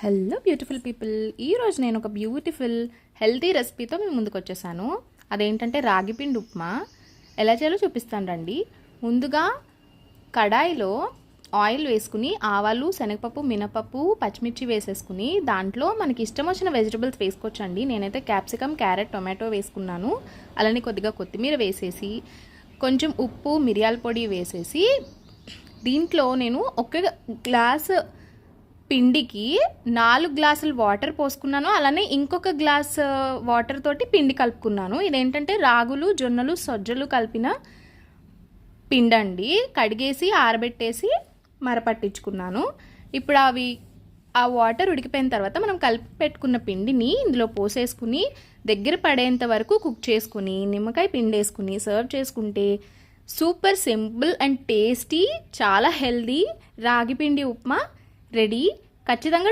Hello beautiful people, ఈరోజు నేను ఒక బ్యూటిఫుల్ హెల్తీ రెసిపీతో మేము ముందుకు వచ్చేసాను. అదేంటంటే రాగిపిండి ఉప్మా. ఎలా చేయాలో చూపిస్తాను రండి. ముందుగా కడాయిలో ఆయిల్ వేసుకుని ఆవాలు, శనగపప్పు, మినపప్పు, పచ్చిమిర్చి వేసేసుకుని దాంట్లో మనకి ఇష్టం వచ్చిన వెజిటబుల్స్ వేసుకోవచ్చండి. నేనైతే క్యాప్సికమ్, క్యారెట్, టొమాటో వేసుకున్నాను. అలానే కొద్దిగా కొత్తిమీర వేసేసి కొంచెం ఉప్పు, మిరియాల పొడి వేసేసి దీంట్లో నేను ఒక గ్లాసు పిండికి 4 గ్లాసులు వాటర్ పోసుకున్నాను. అలానే ఇంకొక గ్లాస్ వాటర్ తోటి పిండి కలుపుకున్నాను. ఇదేంటంటే రాగులు, జొన్నలు, సజ్జలు కలిపిన పిండి అండి. కడిగేసి ఆరబెట్టేసి మరపట్టించుకున్నాను. ఇప్పుడు ఆ వాటర్ ఉడికిపోయిన తర్వాత మనం కలిపి పెట్టుకున్న పిండిని ఇందులో పోసేసుకుని దగ్గర పడేంత వరకు కుక్ చేసుకుని నిమ్మకాయ పిండి వేసుకుని సర్వ్ చేసుకుంటే సూపర్ సింపుల్ అండ్ టేస్టీ, చాలా హెల్దీ రాగిపిండి ఉప్మా రెడీ. ఖచ్చితంగా